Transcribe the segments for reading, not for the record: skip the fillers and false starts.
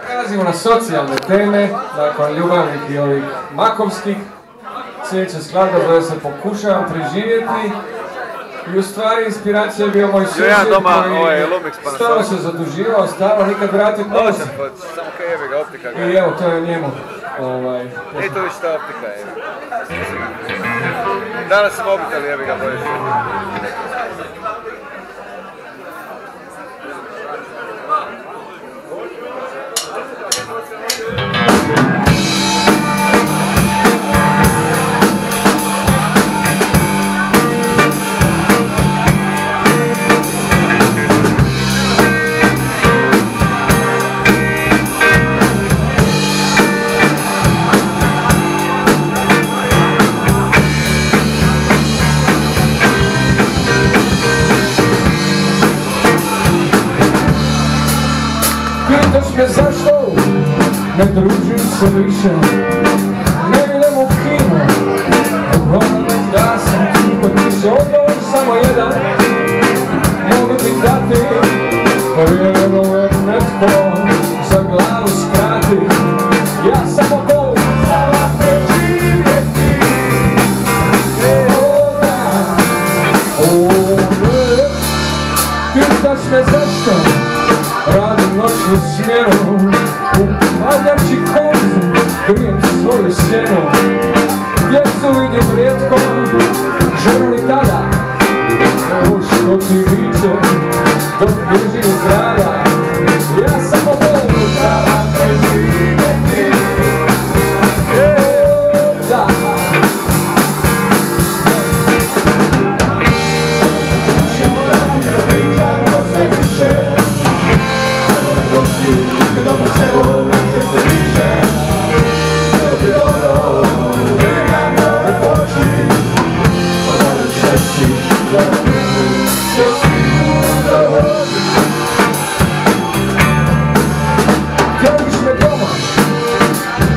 Prelazimo na socijalne teme, nakon ljubavnih i ovih makovskih. Sljedeća skladba zove se Pokušavam preživjeti. I u stvari inspiracija je bio moj susjed koji stalo se zaduživao, stalo nikad vratiti novac. Samo kaj jebi ga, optika ga. I evo, to je njemu. I to više ta optika je. Danas sam obital jebi ga bolje. Pitaš me zašto ne družim se više, ne idem u kino, da sam ti potpiše odgovor samo jedan. Mogu ti dati, vjerujem uvijek netko za glavu skrati. Ja samo pokušavam preživjeti. Pitaš me zašto radim noćnu smjenu, u hladnjači konzu krijem svoju sjenu. Djecu vidim rijetko, ženu ni tada, ovo što ti viče dok bježim iz grada. Ja samo pokušavam preživjeti. Da.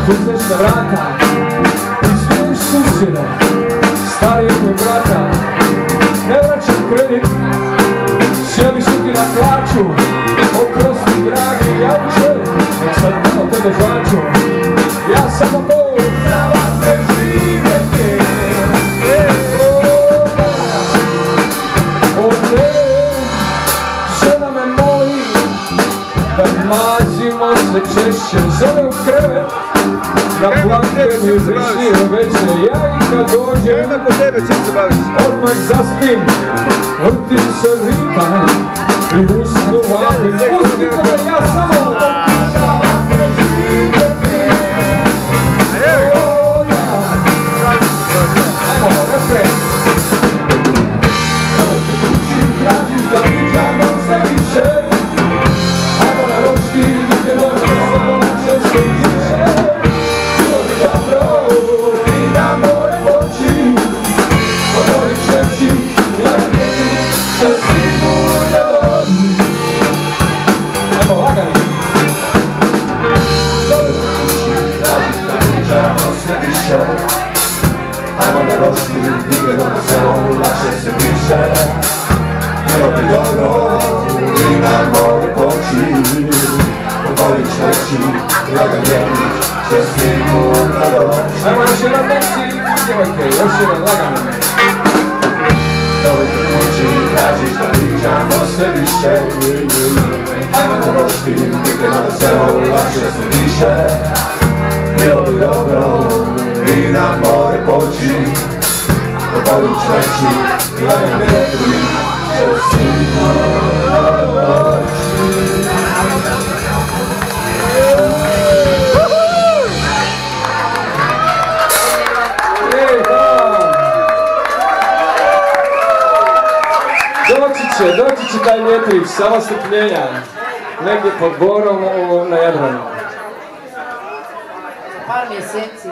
Kucneš na vrata i sviš susjeda, starijeg moj brata. Ne vraćam kredit, sjeliš ti na plaću. Oprosti dragi jauče, nek sad malo tebe žvaću. Ja samo pokušavam preživjeti. Žena me moli da mazimo se češće. Zove u krevet, na planke mi vrišnije veće. Ja i kad dođem, odmah zaspim, vrtim se ritam i usnu vapim. Pustite me, ja samo pokušavam preživjeti. Ajmo, refren. Tražim da pričamo sve više. Ajmo na roški, gdje dođemo naše sve više. Bilo bi dobro i na more poći. Odori čeći, lagani, će sigurno doći. Ajmo, lagani. Dobro kući, tražim da pričamo sve više. Ajmo na roški, gdje dođemo naše sve više. Bilo bi dobro i na more poći. Odori čeći, lagani, će sigurno doći. Ajmo još jedan deci, djevojke, još jedan lagani. Dobro kući, tražiš da pričamo sve više. Ajmo na roški, gdje dođemo naše sve više. Bilo bi dobro i na more poći. Odori čeći, lagani, će sigurno doći. Doći će taj vjetrić, samo strpljenja, negdje pod Borom na Jadranu. Par mjeseci.